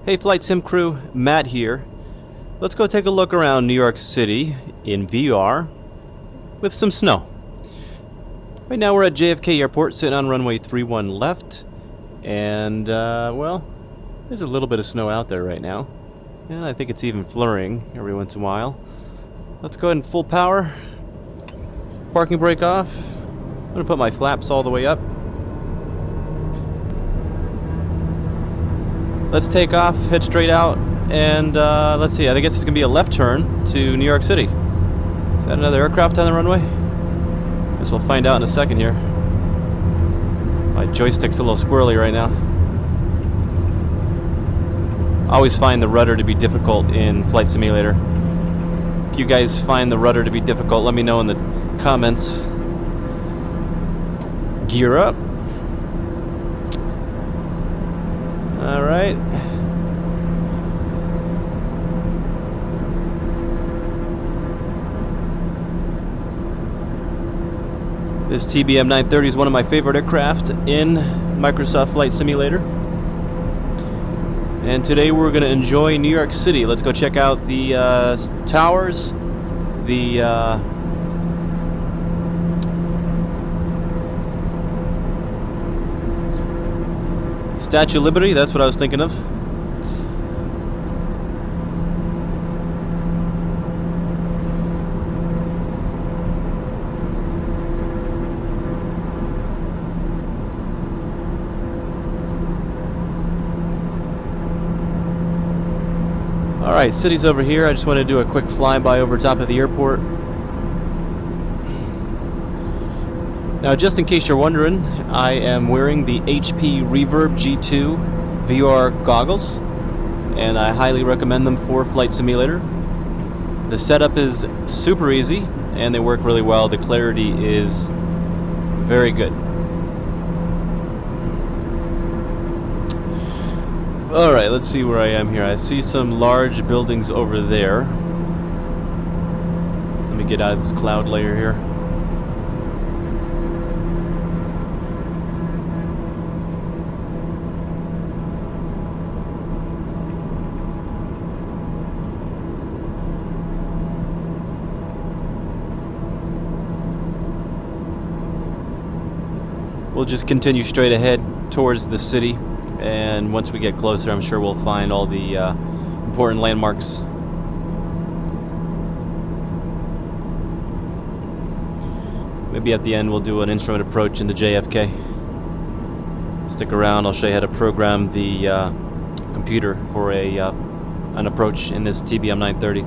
Hey Flight Sim crew, Matt here. Let's go take a look around New York City in VR with some snow. Right now we're at JFK Airport sitting on runway 31 left, and well, there's a little bit of snow out there right now, and I think it's even flurrying every once in a while. Let's go ahead and full power, parking brake off. I'm going to put my flaps all the way up. Let's take off, head straight out, and let's see, I guess it's going to be a left turn to New York City. Is that another aircraft on the runway? Guess we'll find out in a second here. My joystick's a little squirrely right now. I always find the rudder to be difficult in Flight Simulator. If you guys find the rudder to be difficult, let me know in the comments. Gear up. Alright. This TBM 930 is one of my favorite aircraft in Microsoft Flight Simulator. And today we're going to enjoy New York City. Let's go check out the towers, the Statue of Liberty, that's what I was thinking of. Alright, city's over here. I just want to do a quick flyby over top of the airport. Now, just in case you're wondering, I am wearing the HP Reverb G2 VR goggles, and I highly recommend them for Flight Simulator. The setup is super easy, and they work really well. The clarity is very good. Alright, let's see where I am here. I see some large buildings over there. Let me get out of this cloud layer here. We'll just continue straight ahead towards the city, and once we get closer, I'm sure we'll find all the important landmarks. Maybe at the end we'll do an instrument approach into JFK. Stick around, I'll show you how to program the computer for an approach in this TBM 930.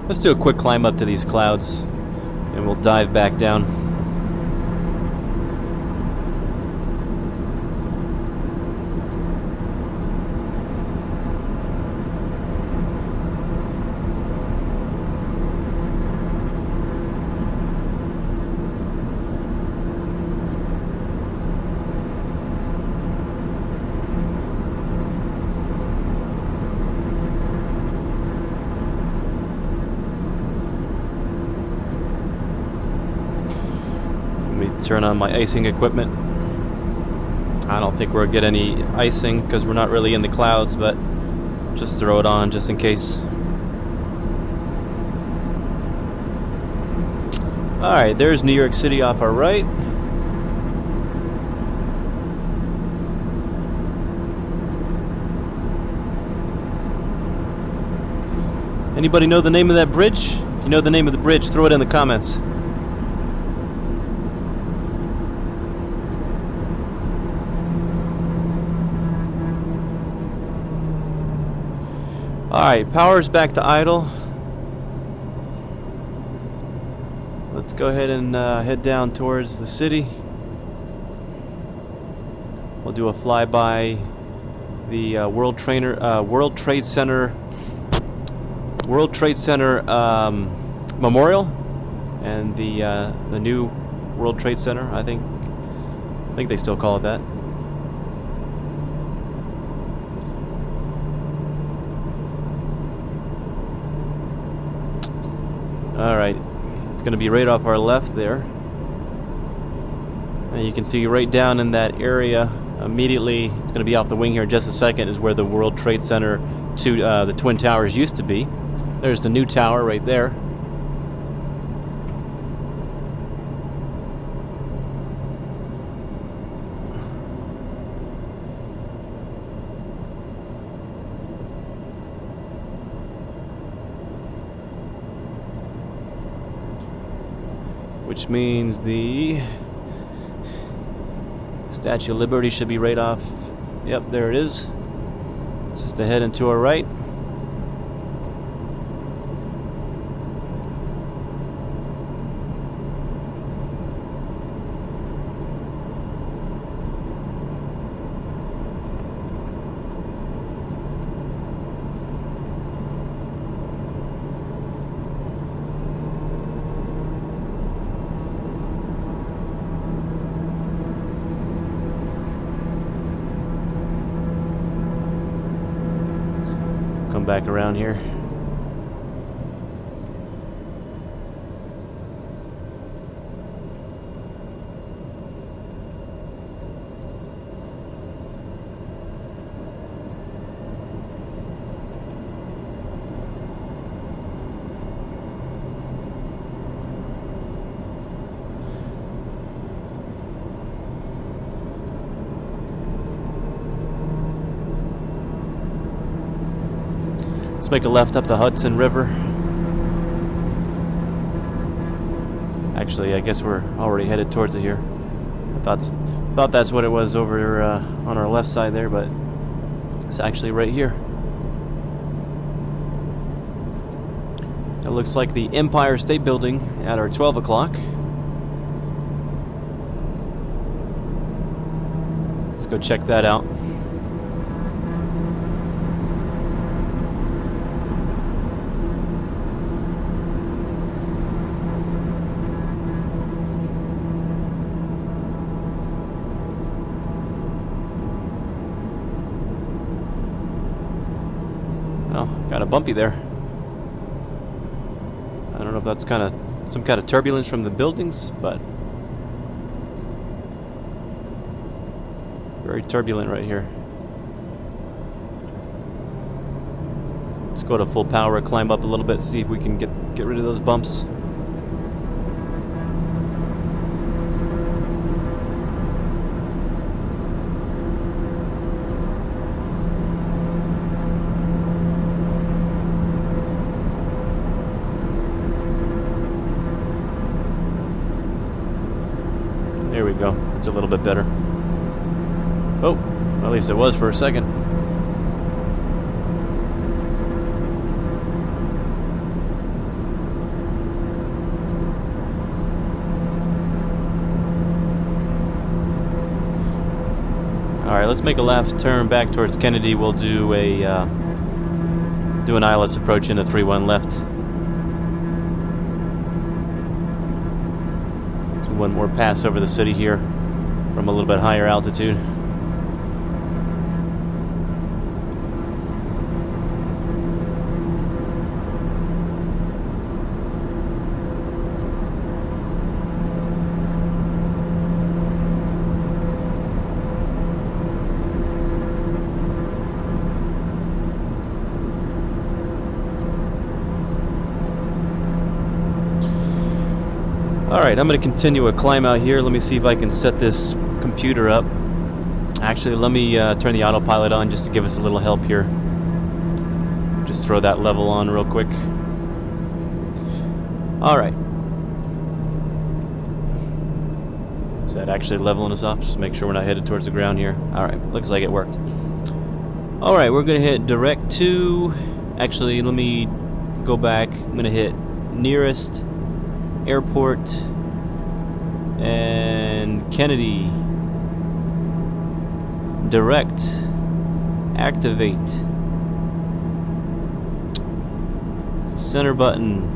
Let's do a quick climb up to these clouds, and we'll dive back down. Turn on my icing equipment. I don't think we'll get any icing because we're not really in the clouds, but just throw it on just in case. Alright, there's New York City off our right. Anybody know the name of that bridge? If you know the name of the bridge, throw it in the comments. Alright, power's back to idle. Let's go ahead and head down towards the city. We'll do a flyby the World Trade Center Memorial, and the new World Trade Center. I think they still call it that. All right, it's going to be right off our left there. And you can see right down in that area immediately, it's going to be off the wing here in just a second, is where the World Trade Center to the Twin Towers used to be. There's the new tower right there. Which means the Statue of Liberty should be right off. Yep, there it is. Just ahead and to our right. Come back around here. Let's make a left up the Hudson River. Actually, I guess we're already headed towards it here. I thought that's what it was over on our left side there, but it's actually right here. It looks like the Empire State Building at our 12 o'clock. Let's go check that out. Oh, kind of bumpy there. I don't know if that's some kind of turbulence from the buildings, but very turbulent right here. Let's go to full power, climb up a little bit, see if we can get rid of those bumps. There we go. It's a little bit better. Oh, at least it was for a second. Alright, let's make a left turn back towards Kennedy. We'll do an ILS approach into 3-1 left. One more pass over the city here from a little bit higher altitude. Alright, I'm going to continue a climb out here. Let me see if I can set this computer up. Actually, let me turn the autopilot on just to give us a little help here. Just throw that level on real quick. Alright. Is that actually leveling us off? Just make sure we're not headed towards the ground here. Alright, looks like it worked. Alright, we're going to hit direct to... Actually, let me go back. I'm going to hit nearest airport and Kennedy. Direct. Activate. Center button.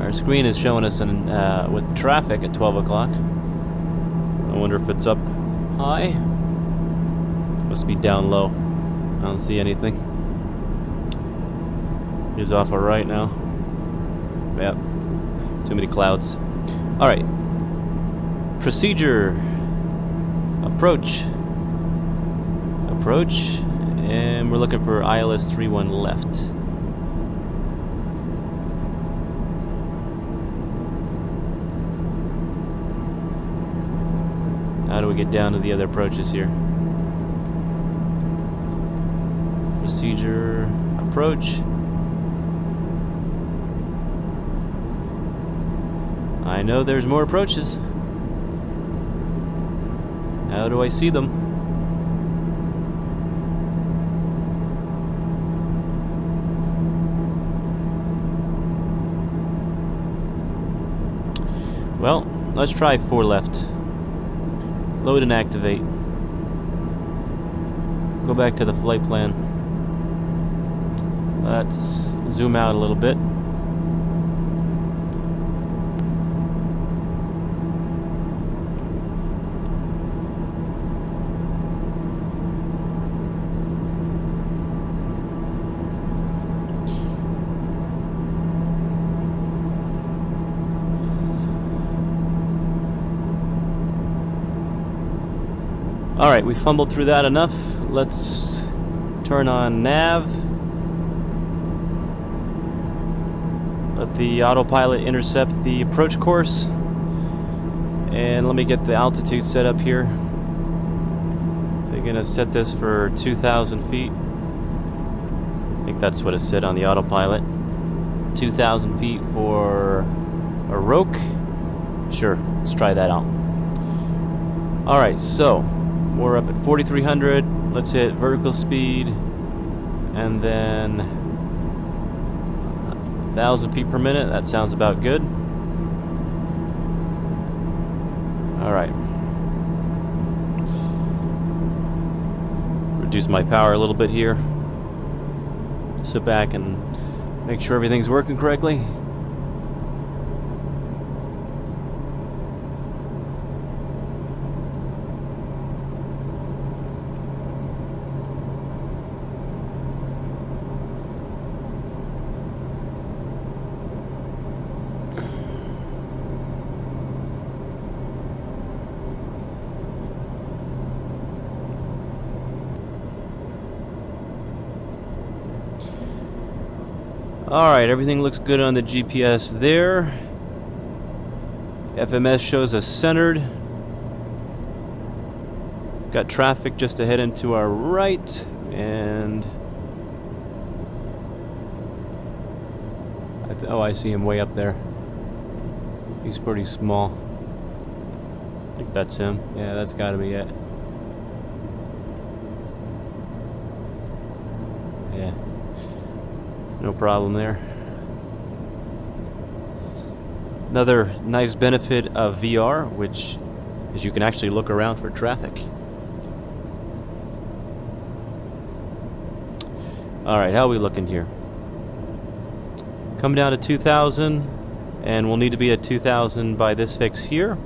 Our screen is showing us with traffic at 12 o'clock. I wonder if it's up high. Must be down low. I don't see anything. He's off our right now. Yep. Too many clouds. Alright. Procedure. Approach. Approach. And we're looking for ILS 31 left. How do we get down to the other approaches here? Procedure. Approach. I know there's more approaches. How do I see them? Well, let's try 4 left. Load and activate. Go back to the flight plan. Let's zoom out a little bit. Alright, we fumbled through that enough. Let's turn on nav. Let the autopilot intercept the approach course. And let me get the altitude set up here. They're gonna set this for 2,000 feet. I think that's what it said on the autopilot. 2,000 feet for a roque. Sure, let's try that out. Alright, so we're up at 4,300. Let's hit vertical speed, and then 1,000 feet per minute. That sounds about good. All right. Reduce my power a little bit here. Sit back and make sure everything's working correctly. Alright, everything looks good on the GPS there. FMS shows us centered. Got traffic just ahead and to our right, and I see him way up there. He's pretty small. I think that's him. Yeah, that's gotta be it. Yeah. No problem there. Another nice benefit of VR, which is you can actually look around for traffic. Alright, how are we looking here? Come down to 2,000, and we'll need to be at 2,000 by this fix here.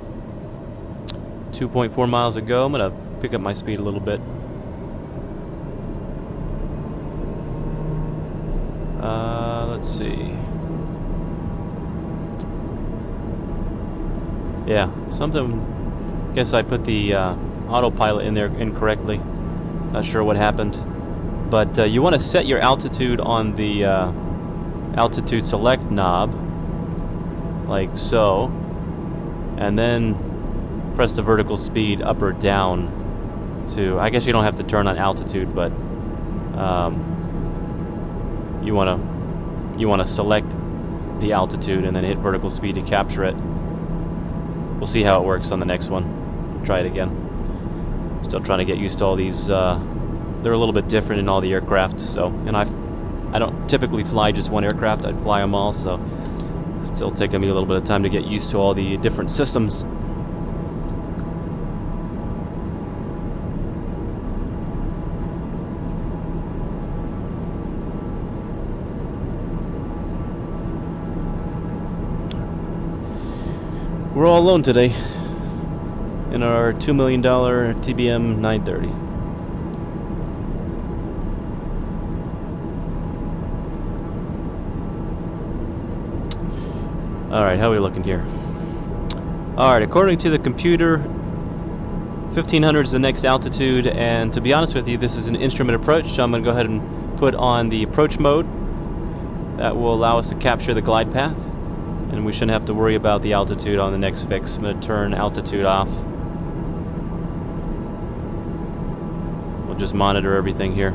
2.4 miles ago. I'm going to pick up my speed a little bit. Let's see. Yeah, something. Guess I put the autopilot in there incorrectly. Not sure what happened. But you want to set your altitude on the altitude select knob, like so, and then press the vertical speed up or down to. I guess you don't have to turn on altitude, but you want to select the altitude and then hit vertical speed to capture it. We'll see how it works on the next one. Try it again. Still trying to get used to all these. They're a little bit different in all the aircraft. So, and I don't typically fly just one aircraft. I'd fly them all. So, it's still taking me a little bit of time to get used to all the different systems. We're all alone today in our $2 million TBM 930. Alright, how are we looking here? Alright, according to the computer, 1500 is the next altitude, and to be honest with you, this is an instrument approach, so I'm going to go ahead and put on the approach mode. That will allow us to capture the glide path, and we shouldn't have to worry about the altitude on the next fix. I'm going to turn altitude off. We'll just monitor everything here.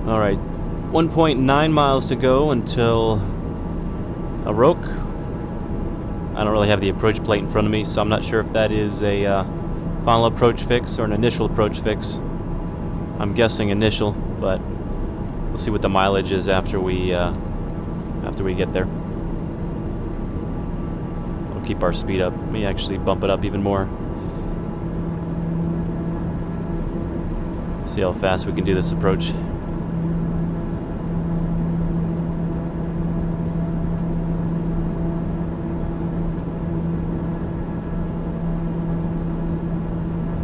Alright, 1.9 miles to go until Aroke. I don't really have the approach plate in front of me, so I'm not sure if that is a final approach fix or an initial approach fix. I'm guessing initial, but we'll see what the mileage is after we get there. We'll keep our speed up. Let me actually bump it up even more. See how fast we can do this approach.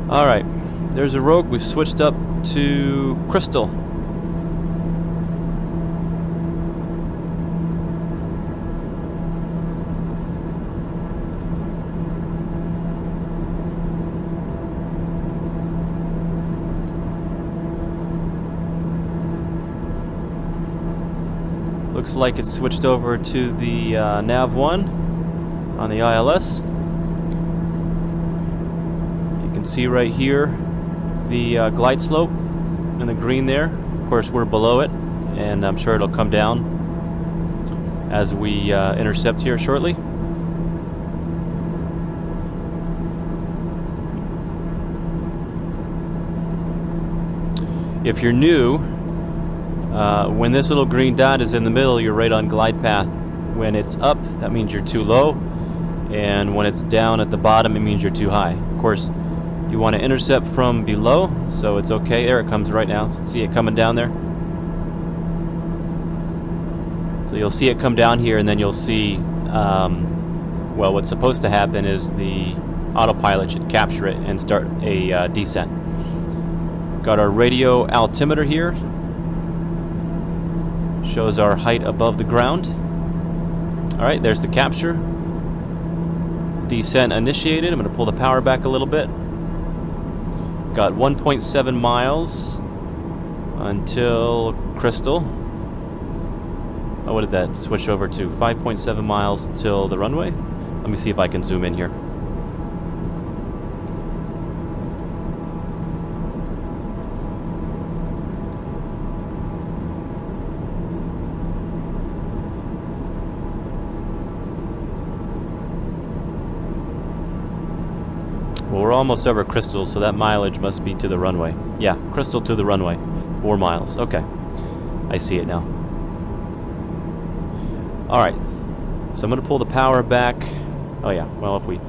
Alright, there's a Rogue. We've switched up to Crystal. Looks like it's switched over to the Nav1 on the ILS. See right here the glide slope in the green there. Of course, we're below it, and I'm sure it'll come down as we intercept here shortly. If you're new, when this little green dot is in the middle, you're right on glide path. When it's up, that means you're too low, and when it's down at the bottom, it means you're too high. Of course, you want to intercept from below, so it's okay. There it comes right now. See it coming down there? So you'll see it come down here, and then you'll see, well, what's supposed to happen is the autopilot should capture it and start a descent. Got our radio altimeter here. Shows our height above the ground. Alright, there's the capture. Descent initiated. I'm going to pull the power back a little bit. Got 1.7 miles until Crystal. Oh, what did that switch over to? 5.7 miles till the runway. Let me see if I can zoom in here. Well, we're almost over Crystal, so that mileage must be to the runway. Yeah, Crystal to the runway. 4 miles. Okay. I see it now. Alright. So I'm going to pull the power back. Oh yeah, well, if we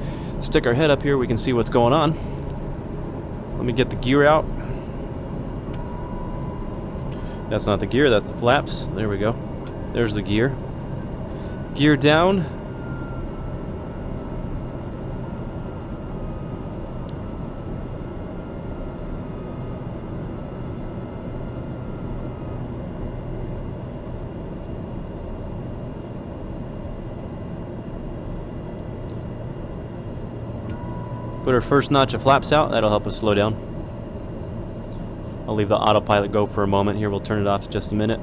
stick our head up here, we can see what's going on. Let me get the gear out. That's not the gear, that's the flaps. There we go. There's the gear. Gear down. Put our first notch of flaps out. That'll help us slow down. I'll leave the autopilot go for a moment here. We'll turn it off in just a minute.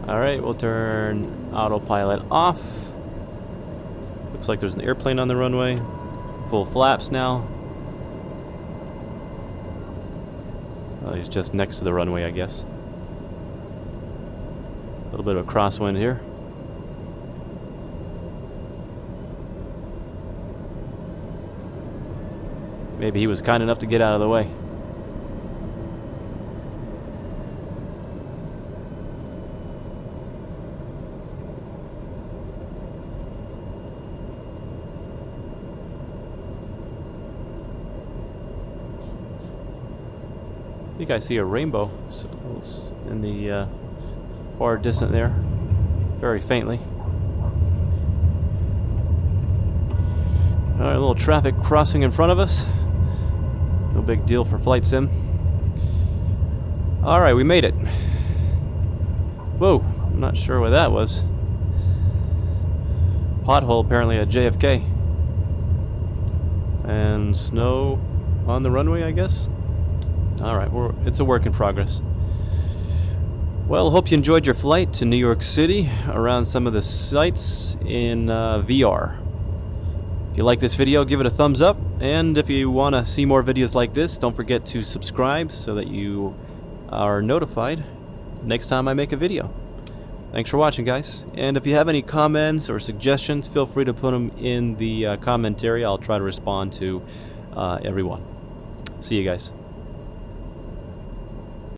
Alright, we'll turn autopilot off. Looks like there's an airplane on the runway. Full flaps now. He's just next to the runway, I guess. little bit of a crosswind here. Maybe he was kind enough to get out of the way. I think I see a rainbow in the far distant there, very faintly. Alright, a little traffic crossing in front of us. No big deal for flight sim. Alright, we made it. Whoa, I'm not sure what that was. Pothole apparently at JFK. And snow on the runway, I guess. Alright, it's a work in progress. Well, hope you enjoyed your flight to New York City around some of the sights in VR. If you like this video, give it a thumbs up, and if you want to see more videos like this, don't forget to subscribe so that you are notified next time I make a video. Thanks for watching, guys, and if you have any comments or suggestions, feel free to put them in the commentary. I'll try to respond to everyone. See you guys.